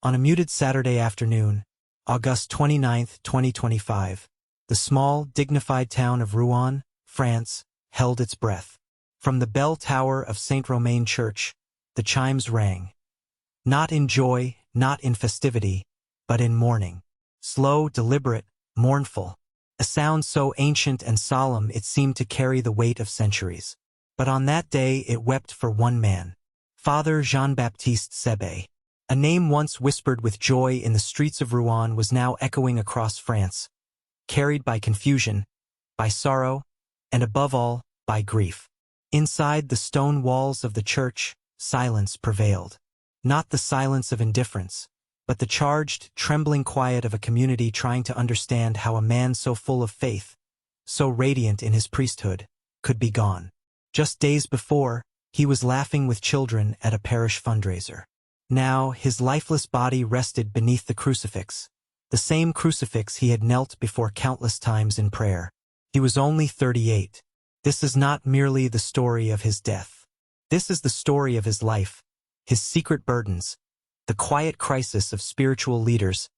On a muted Saturday afternoon, August 29, 2025, the small, dignified town of Ruan, France, held its breath. From the bell tower of Saint Romain Church, the chimes rang. Not in joy, not in festivity, but in mourning. Slow, deliberate, mournful. A sound so ancient and solemn it seemed to carry the weight of centuries. But on that day it wept for one man. Father Jean-Baptiste Sebe. A name once whispered with joy in the streets of Ruan was now echoing across France, carried by confusion, by sorrow, and above all, by grief. Inside the stone walls of the church, silence prevailed. Not the silence of indifference, but the charged, trembling quiet of a community trying to understand how a man so full of faith, so radiant in his priesthood, could be gone. Just days before, he was laughing with children at a parish fundraiser. Now, his lifeless body rested beneath the crucifix, the same crucifix he had knelt before countless times in prayer. He was only 38. This is not merely the story of his death. This is the story of his life, his secret burdens, the quiet crisis of spiritual leaders,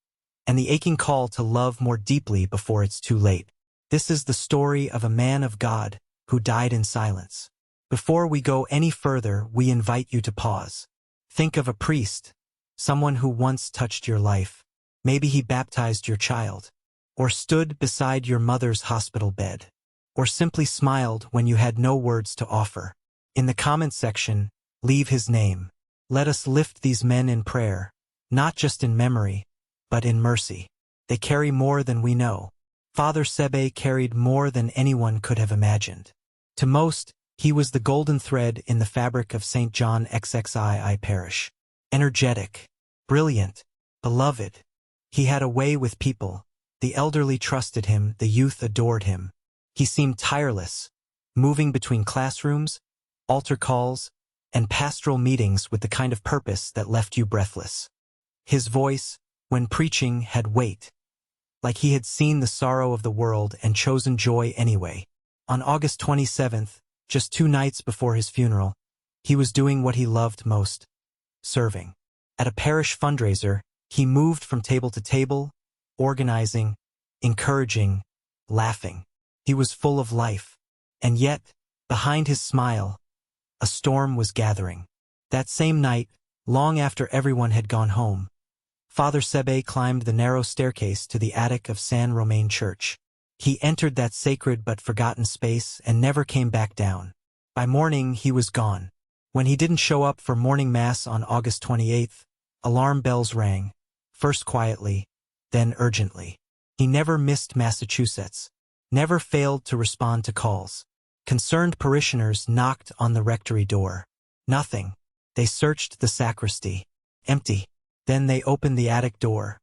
and the aching call to love more deeply before it's too late. This is the story of a man of God who died in silence. Before we go any further, we invite you to pause. Think of a priest, someone who once touched your life. Maybe he baptized your child, or stood beside your mother's hospital bed, or simply smiled when you had no words to offer. In the comment section, leave his name. Let us lift these men in prayer, not just in memory, but in mercy. They carry more than we know. Father Sebe carried more than anyone could have imagined. To most, he was the golden thread in the fabric of St. John XXII parish. Energetic, brilliant, beloved. He had a way with people. The elderly trusted him, the youth adored him. He seemed tireless, moving between classrooms, altar calls, and pastoral meetings with the kind of purpose that left you breathless. His voice, when preaching, had weight, like he had seen the sorrow of the world and chosen joy anyway. On August 27th, just 2 nights before his funeral, he was doing what he loved most, serving. At a parish fundraiser, he moved from table to table, organizing, encouraging, laughing. He was full of life. And yet, behind his smile, a storm was gathering. That same night, long after everyone had gone home, Father Sebe climbed the narrow staircase to the attic of Saint Romain Church. He entered that sacred but forgotten space and never came back down. By morning, he was gone. When he didn't show up for morning mass on August 28th, alarm bells rang, first quietly, then urgently. He never missed Massachusetts, never failed to respond to calls. Concerned parishioners knocked on the rectory door. Nothing. They searched the sacristy. Empty. Then they opened the attic door.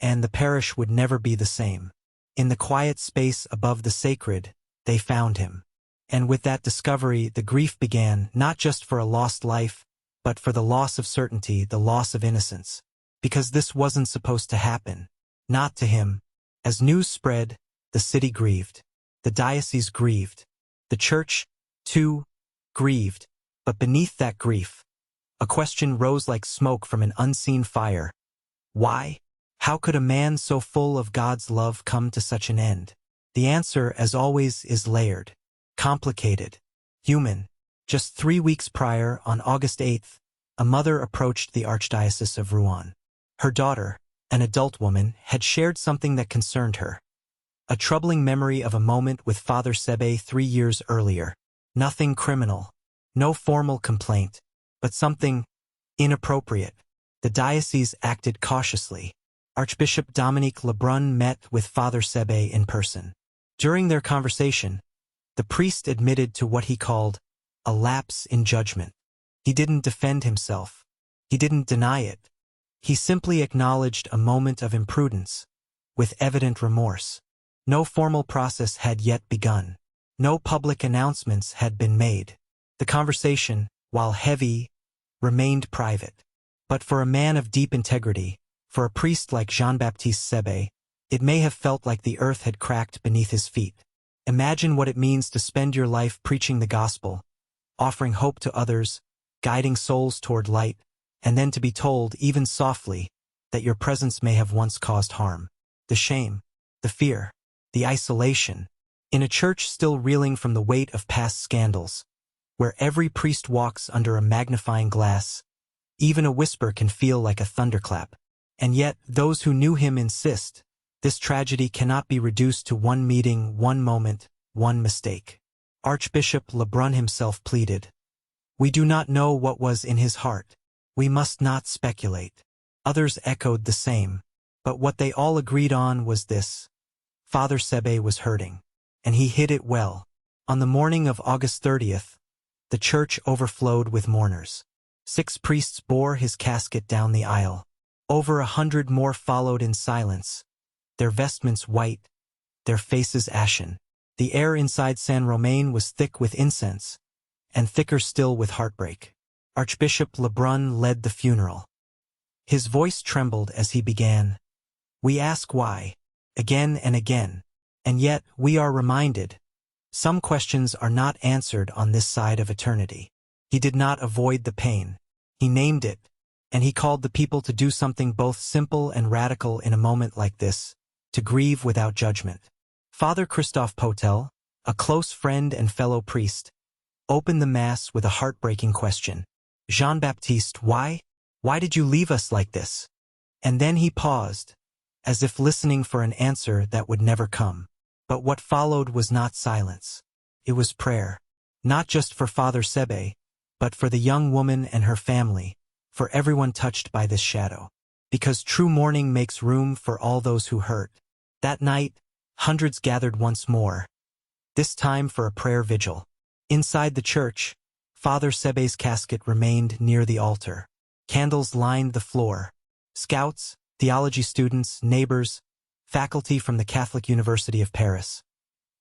And the parish would never be the same. In the quiet space above the sacred, they found him. And with that discovery, the grief began, not just for a lost life, but for the loss of certainty, the loss of innocence. Because this wasn't supposed to happen. Not to him. As news spread, the city grieved. The diocese grieved. The church, too, grieved. But beneath that grief, a question rose like smoke from an unseen fire. Why? How could a man so full of God's love come to such an end? The answer, as always, is layered, complicated, human. Just 3 weeks prior, on August 8th, a mother approached the Archdiocese of Ruan. Her daughter, an adult woman, had shared something that concerned her. A troubling memory of a moment with Father Sebe 3 years earlier. Nothing criminal, no formal complaint, but something inappropriate. The diocese acted cautiously. Archbishop Dominique Lebrun met with Father Sebe in person. During their conversation, the priest admitted to what he called a lapse in judgment. He didn't defend himself. He didn't deny it. He simply acknowledged a moment of imprudence, with evident remorse. No formal process had yet begun. No public announcements had been made. The conversation, while heavy, remained private. But for a man of deep integrity, for a priest like Jean-Baptiste Sebe, it may have felt like the earth had cracked beneath his feet. Imagine what it means to spend your life preaching the gospel, offering hope to others, guiding souls toward light, and then to be told, even softly, that your presence may have once caused harm. The shame, the fear, the isolation. In a church still reeling from the weight of past scandals, where every priest walks under a magnifying glass, even a whisper can feel like a thunderclap. And yet, those who knew him insist, this tragedy cannot be reduced to one meeting, one moment, one mistake. Archbishop Lebrun himself pleaded, "We do not know what was in his heart. We must not speculate." Others echoed the same, but what they all agreed on was this: Father Sebe was hurting, and he hid it well. On the morning of August 30th, the church overflowed with mourners. 6 priests bore his casket down the aisle. Over 100 more followed in silence, their vestments white, their faces ashen. The air inside San Romain was thick with incense, and thicker still with heartbreak. Archbishop Lebrun led the funeral. His voice trembled as he began, "We ask why, again and again, and yet we are reminded. Some questions are not answered on this side of eternity." He did not avoid the pain. He named it, and he called the people to do something both simple and radical in a moment like this, to grieve without judgment. Father Christophe Potel, a close friend and fellow priest, opened the Mass with a heartbreaking question. "Jean-Baptiste, why? Why did you leave us like this?" And then he paused, as if listening for an answer that would never come. But what followed was not silence. It was prayer. Not just for Father Sebe, but for the young woman and her family, for everyone touched by this shadow. Because true mourning makes room for all those who hurt. That night, hundreds gathered once more, this time for a prayer vigil. Inside the church, Father Sebe's casket remained near the altar. Candles lined the floor. Scouts, theology students, neighbors, faculty from the Catholic University of Paris,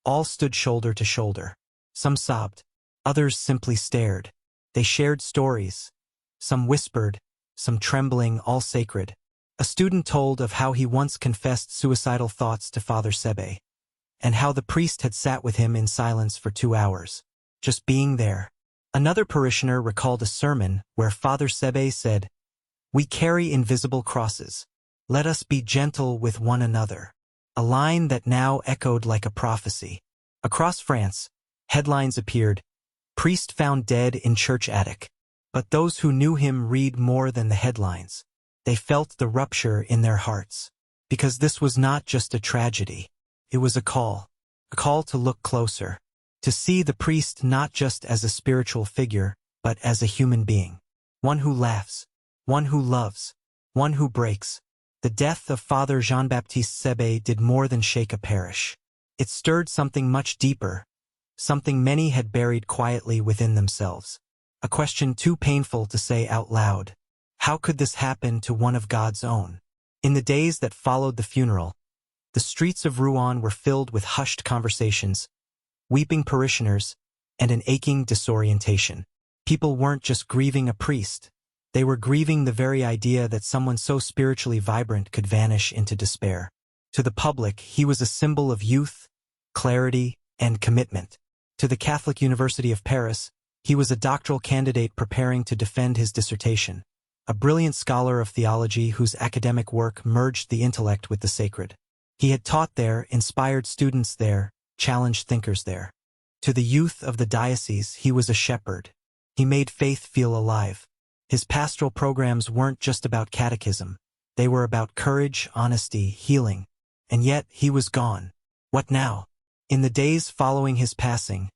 all stood shoulder to shoulder. Some sobbed, others simply stared. They shared stories, some whispered, some trembling, all sacred. A student told of how he once confessed suicidal thoughts to Father Sebe, and how the priest had sat with him in silence for 2 hours, just being there. Another parishioner recalled a sermon where Father Sebe said, "We carry invisible crosses. Let us be gentle with one another." A line that now echoed like a prophecy. Across France, headlines appeared, "Priest found dead in church attic." But those who knew him read more than the headlines. They felt the rupture in their hearts. Because this was not just a tragedy. It was a call to look closer. To see the priest not just as a spiritual figure, but as a human being. One who laughs, one who loves, one who breaks. The death of Father Jean-Baptiste Sebe did more than shake a parish. It stirred something much deeper, something many had buried quietly within themselves. A question too painful to say out loud. How could this happen to one of God's own? In the days that followed the funeral, the streets of Ruan were filled with hushed conversations, weeping parishioners, and an aching disorientation. People weren't just grieving a priest. They were grieving the very idea that someone so spiritually vibrant could vanish into despair. To the public, he was a symbol of youth, clarity, and commitment. To the Catholic University of Paris, he was a doctoral candidate preparing to defend his dissertation, a brilliant scholar of theology whose academic work merged the intellect with the sacred. He had taught there, inspired students there, challenged thinkers there. To the youth of the diocese, he was a shepherd. He made faith feel alive. His pastoral programs weren't just about catechism. They were about courage, honesty, healing. And yet, he was gone. What now? In the days following his passing,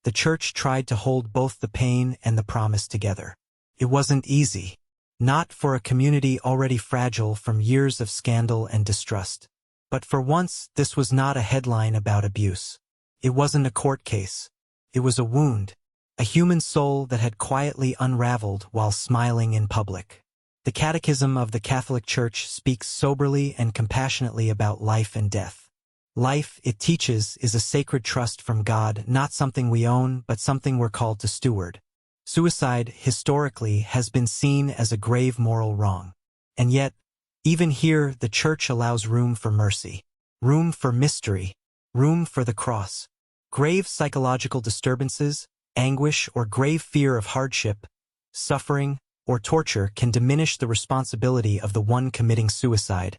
the church tried to hold both the pain and the promise together. It wasn't easy. Not for a community already fragile from years of scandal and distrust. But for once, this was not a headline about abuse. It wasn't a court case. It was a wound, a human soul that had quietly unraveled while smiling in public. The Catechism of the Catholic Church speaks soberly and compassionately about life and death. Life, it teaches, is a sacred trust from God, not something we own, but something we're called to steward. Suicide, historically, has been seen as a grave moral wrong. And yet, even here, the Church allows room for mercy, room for mystery, room for the cross. Grave psychological disturbances, anguish, or grave fear of hardship, suffering, or torture can diminish the responsibility of the one committing suicide,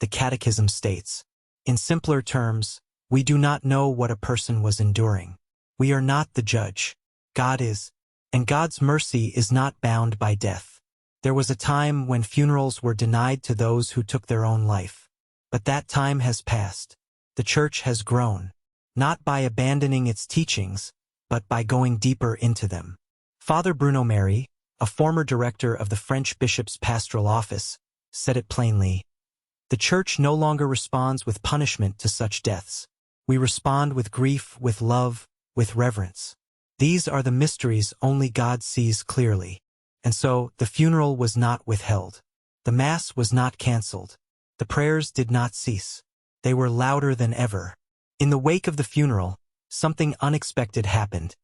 the Catechism states. In simpler terms, we do not know what a person was enduring. We are not the judge. God is, and God's mercy is not bound by death. There was a time when funerals were denied to those who took their own life. But that time has passed. The Church has grown, not by abandoning its teachings, but by going deeper into them. Father Bruno Mary, a former director of the French bishop's pastoral office, said it plainly. The Church no longer responds with punishment to such deaths. We respond with grief, with love, with reverence. These are the mysteries only God sees clearly. And so, the funeral was not withheld. The Mass was not cancelled. The prayers did not cease. They were louder than ever. In the wake of the funeral, something unexpected happened.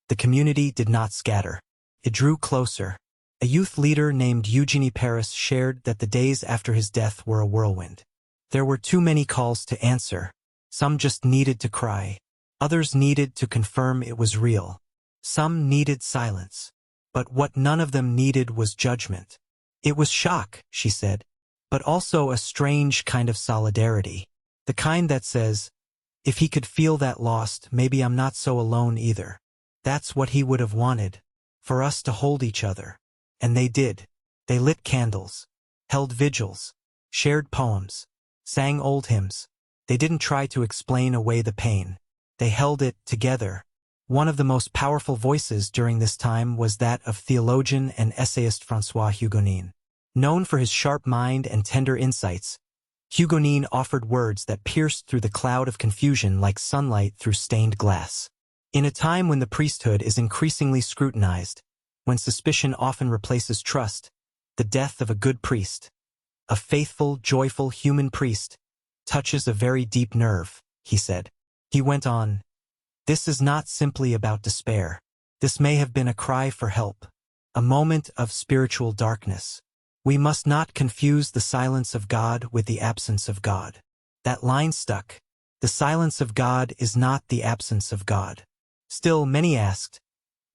The community did not scatter. It drew closer. A youth leader named Eugenie Paris shared that the days after his death were a whirlwind. There were too many calls to answer. Some just needed to cry. Others needed to confirm it was real. Some needed silence. But what none of them needed was judgment. It was shock, she said, but also a strange kind of solidarity. The kind that says, if he could feel that lost, maybe I'm not so alone either. That's what he would have wanted, for us to hold each other. And they did. They lit candles, held vigils, shared poems, sang old hymns. They didn't try to explain away the pain. They held it together. One of the most powerful voices during this time was that of theologian and essayist François Hugonin. Known for his sharp mind and tender insights, Hugonin offered words that pierced through the cloud of confusion like sunlight through stained glass. In a time when the priesthood is increasingly scrutinized, when suspicion often replaces trust, the death of a good priest, a faithful, joyful human priest, touches a very deep nerve, he said. He went on, this is not simply about despair. This may have been a cry for help, a moment of spiritual darkness. We must not confuse the silence of God with the absence of God. That line stuck. The silence of God is not the absence of God. Still, many asked,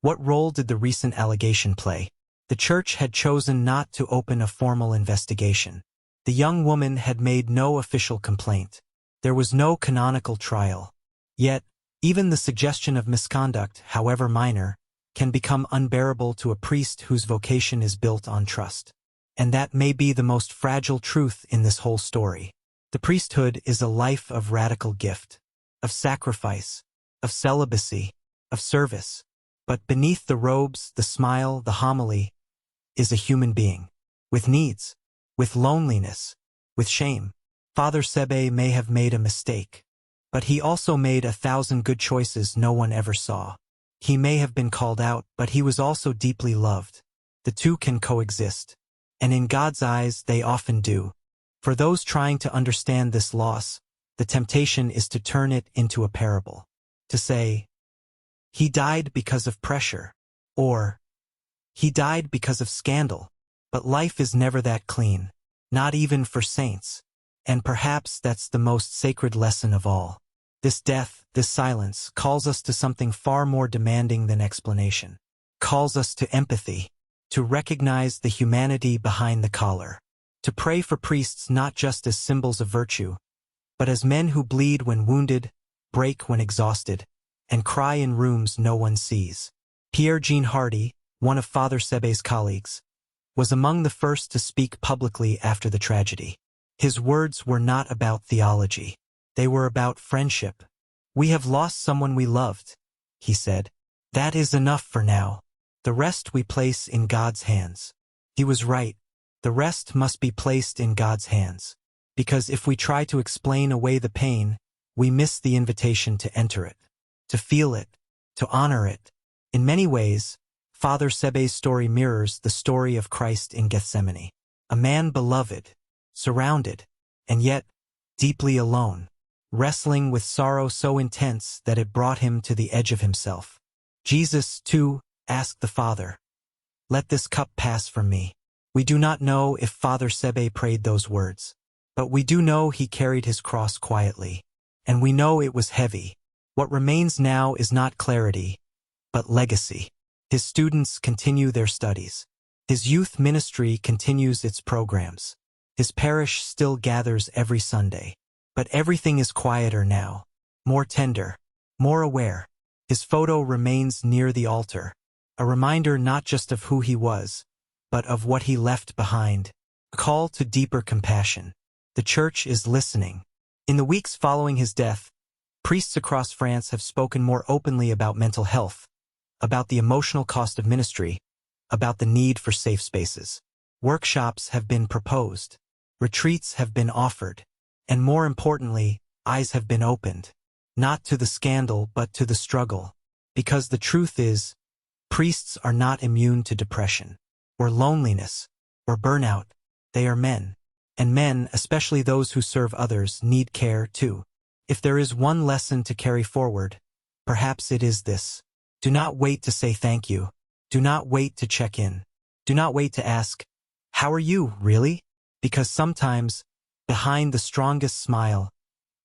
what role did the recent allegation play? The Church had chosen not to open a formal investigation. The young woman had made no official complaint. There was no canonical trial. Yet, even the suggestion of misconduct, however minor, can become unbearable to a priest whose vocation is built on trust. And that may be the most fragile truth in this whole story. The priesthood is a life of radical gift, of sacrifice, of celibacy, of service. But beneath the robes, the smile, the homily, is a human being, with needs, with loneliness, with shame. Father Sebe may have made a mistake, but he also made 1,000 good choices no one ever saw. He may have been called out, but he was also deeply loved. The two can coexist. And in God's eyes, they often do. For those trying to understand this loss, the temptation is to turn it into a parable. To say, he died because of pressure, or he died because of scandal. But life is never that clean, not even for saints. And perhaps that's the most sacred lesson of all. This death, this silence, calls us to something far more demanding than explanation. Calls us to empathy, to recognize the humanity behind the collar, to pray for priests not just as symbols of virtue, but as men who bleed when wounded, break when exhausted, and cry in rooms no one sees. Pierre-Jean Hardy, one of Father Sebe's colleagues, was among the first to speak publicly after the tragedy. His words were not about theology. They were about friendship. We have lost someone we loved, he said. That is enough for now. The rest we place in God's hands. He was right. The rest must be placed in God's hands. Because if we try to explain away the pain, we miss the invitation to enter it, to feel it, to honor it. In many ways, Father Sebe's story mirrors the story of Christ in Gethsemane. A man beloved, surrounded, and yet deeply alone, wrestling with sorrow so intense that it brought him to the edge of himself. Jesus, too, asked the Father, "Let this cup pass from me." We do not know if Father Sebe prayed those words, but we do know he carried his cross quietly, and we know it was heavy. What remains now is not clarity, but legacy. His students continue their studies. His youth ministry continues its programs. His parish still gathers every Sunday. But everything is quieter now, more tender, more aware. His photo remains near the altar, a reminder not just of who he was, but of what he left behind, a call to deeper compassion. The Church is listening. In the weeks following his death, priests across France have spoken more openly about mental health, about the emotional cost of ministry, about the need for safe spaces. Workshops have been proposed, retreats have been offered, and more importantly, eyes have been opened, not to the scandal but to the struggle. Because the truth is, priests are not immune to depression, or loneliness, or burnout. They are men. And men, especially those who serve others, need care too. If there is one lesson to carry forward, perhaps it is this. Do not wait to say thank you. Do not wait to check in. Do not wait to ask, "How are you, really?" Because sometimes, behind the strongest smile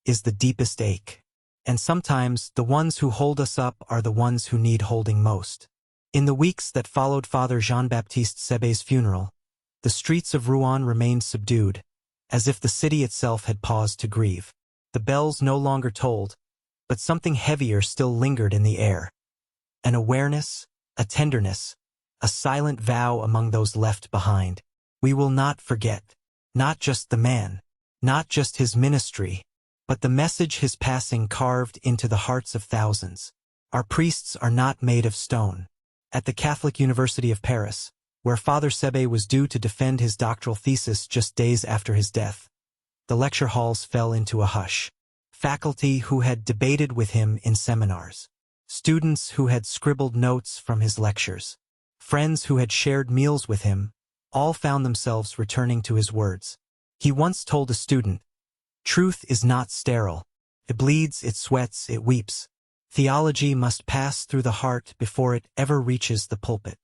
is the deepest ache. And sometimes, the ones who hold us up are the ones who need holding most. In the weeks that followed Father Jean-Baptiste Sebe's funeral, the streets of Ruan remained subdued, as if the city itself had paused to grieve. The bells no longer tolled, but something heavier still lingered in the air. An awareness, a tenderness, a silent vow among those left behind. We will not forget, not just the man, not just his ministry, but the message his passing carved into the hearts of thousands. Our priests are not made of stone. At the Catholic University of Paris, where Father Sebe was due to defend his doctoral thesis just days after his death, the lecture halls fell into a hush. Faculty who had debated with him in seminars, students who had scribbled notes from his lectures, friends who had shared meals with him, all found themselves returning to his words. He once told a student, "Truth is not sterile. It bleeds, it sweats, it weeps. Theology must pass through the heart before it ever reaches the pulpit."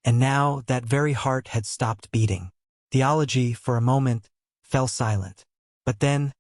And now that very heart had stopped beating. Theology, for a moment, fell silent. But then,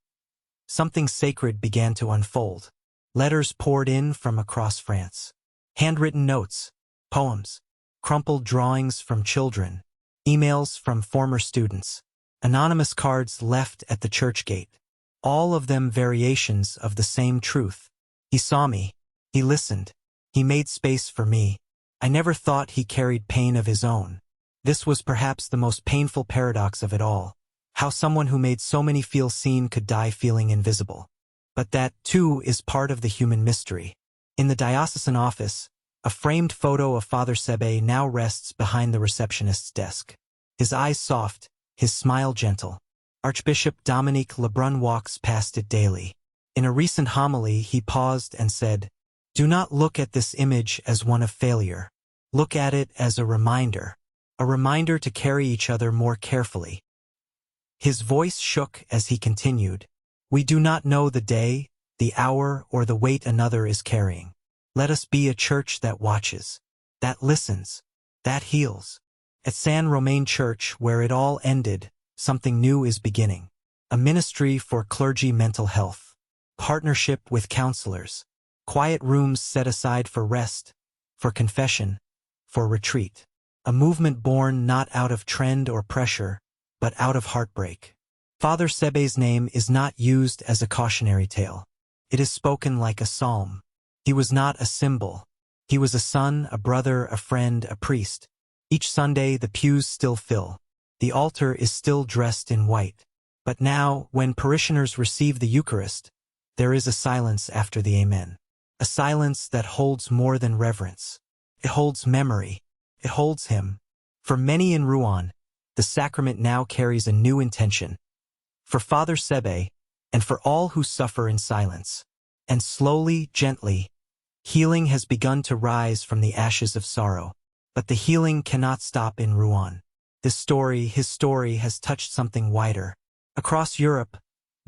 something sacred began to unfold. Letters poured in from across France. Handwritten notes, poems, crumpled drawings from children, emails from former students, anonymous cards left at the church gate. All of them variations of the same truth. He saw me. He listened. He made space for me. I never thought he carried pain of his own. This was perhaps the most painful paradox of it all. How someone who made so many feel seen could die feeling invisible. But that, too, is part of the human mystery. In the diocesan office, a framed photo of Father Sebe now rests behind the receptionist's desk. His eyes soft, his smile gentle. Archbishop Dominique Lebrun walks past it daily. In a recent homily, he paused and said, "Do not look at this image as one of failure. Look at it as a reminder to carry each other more carefully." His voice shook as he continued, "We do not know the day, the hour, or the weight another is carrying. Let us be a church that watches, that listens, that heals." At San Romain Church, where it all ended, something new is beginning. A ministry for clergy mental health, partnership with counselors, quiet rooms set aside for rest, for confession, for retreat. A movement born not out of trend or pressure, but out of heartbreak. Father Sebe's name is not used as a cautionary tale. It is spoken like a psalm. He was not a symbol. He was a son, a brother, a friend, a priest. Each Sunday the pews still fill. The altar is still dressed in white. But now, when parishioners receive the Eucharist, there is a silence after the Amen. A silence that holds more than reverence. It holds memory. It holds him. For many in Ruan, the sacrament now carries a new intention. For Father Sebe, and for all who suffer in silence. And slowly, gently, healing has begun to rise from the ashes of sorrow. But the healing cannot stop in Ruan. His story has touched something wider. Across Europe,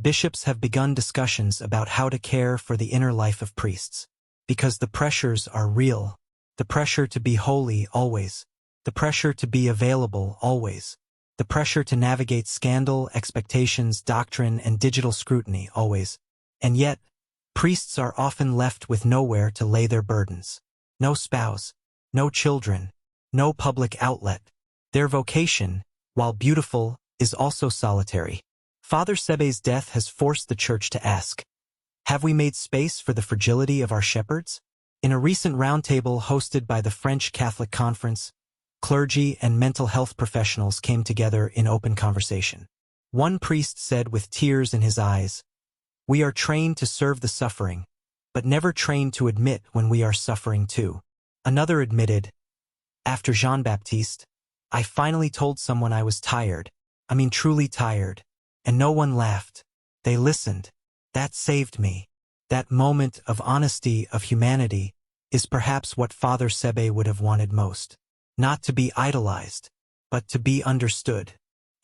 bishops have begun discussions about how to care for the inner life of priests. Because the pressures are real. The pressure to be holy always. The pressure to be available always. The pressure to navigate scandal, expectations, doctrine, and digital scrutiny always. And yet, priests are often left with nowhere to lay their burdens. No spouse, no children, no public outlet. Their vocation, while beautiful, is also solitary. Father Sebe's death has forced the Church to ask, have we made space for the fragility of our shepherds? In a recent roundtable hosted by the French Catholic Conference, clergy and mental health professionals came together in open conversation. One priest said with tears in his eyes, "We are trained to serve the suffering, but never trained to admit when we are suffering too." Another admitted, "After Jean-Baptiste, I finally told someone I was tired, truly tired, and no one laughed. They listened. That saved me." That moment of honesty, of humanity, is perhaps what Father Sebe would have wanted most. Not to be idolized, but to be understood.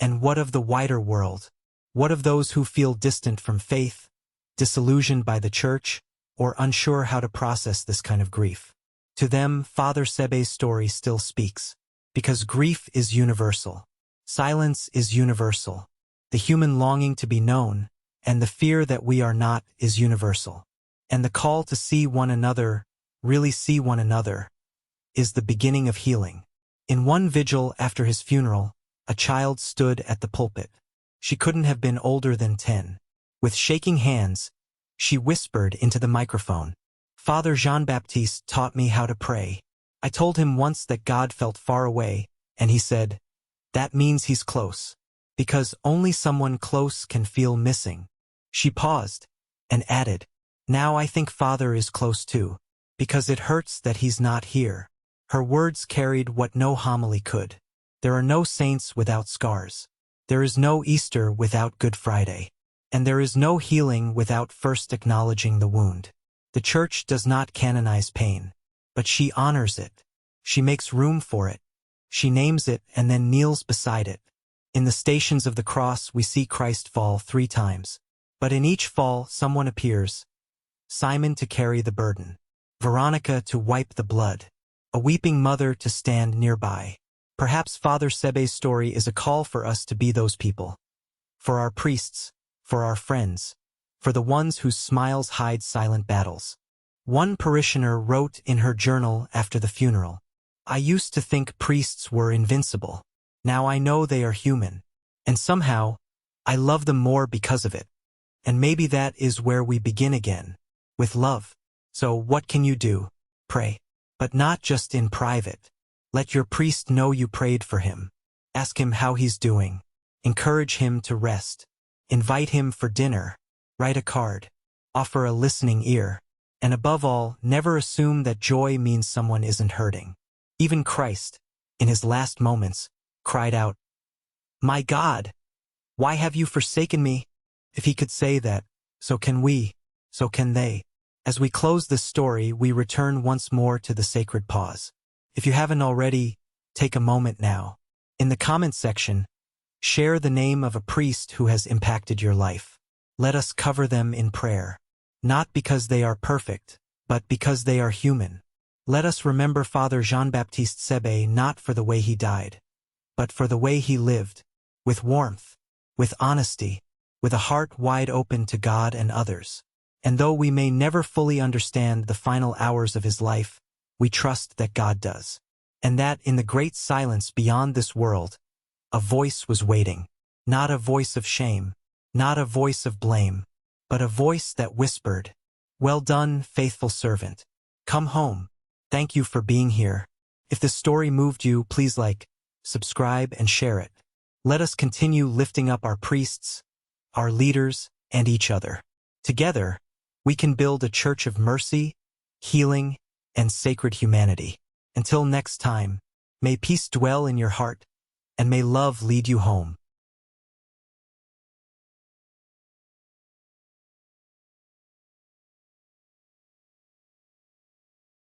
And what of the wider world? What of those who feel distant from faith, disillusioned by the Church, or unsure how to process this kind of grief? To them, Father Sebe's story still speaks. Because grief is universal. Silence is universal. The human longing to be known, and the fear that we are not, is universal. And the call to see one another, really see one another, is the beginning of healing. In one vigil after his funeral, a child stood at the pulpit. She couldn't have been older than 10. With shaking hands, she whispered into the microphone, "Father Jean-Baptiste taught me how to pray. I told him once that God felt far away, and he said, 'That means he's close.' Because only someone close can feel missing." She paused and added, "Now I think Father is close too, because it hurts that he's not here." Her words carried what no homily could. There are no saints without scars. There is no Easter without Good Friday. And there is no healing without first acknowledging the wound. The Church does not canonize pain, but she honors it. She makes room for it. She names it and then kneels beside it. In the Stations of the Cross we see Christ fall 3 times. But in each fall someone appears. Simon to carry the burden. Veronica to wipe the blood. A weeping mother to stand nearby. Perhaps Father Sebe's story is a call for us to be those people. For our priests, for our friends, for the ones whose smiles hide silent battles. One parishioner wrote in her journal after the funeral, "I used to think priests were invincible. Now I know they are human. And somehow, I love them more because of it." And maybe that is where we begin again, with love. So what can you do? Pray. But not just in private. Let your priest know you prayed for him. Ask him how he's doing. Encourage him to rest. Invite him for dinner. Write a card. Offer a listening ear. And above all, never assume that joy means someone isn't hurting. Even Christ, in his last moments, cried out, "My God, why have you forsaken me?" If he could say that, so can we, so can they. As we close this story, we return once more to the sacred pause. If you haven't already, take a moment now. In the comment section, share the name of a priest who has impacted your life. Let us cover them in prayer. Not because they are perfect, but because they are human. Let us remember Father Jean-Baptiste Sebe not for the way he died, but for the way he lived, with warmth, with honesty, with a heart wide open to God and others. And though we may never fully understand the final hours of his life, we trust that God does. And that in the great silence beyond this world, a voice was waiting. Not a voice of shame, not a voice of blame, but a voice that whispered, "Well done, faithful servant. Come home. Thank you for being here." If this story moved you, please like, subscribe, and share it. Let us continue lifting up our priests, our leaders, and each other. Together, we can build a church of mercy, healing, and sacred humanity. Until next time, may peace dwell in your heart, and may love lead you home.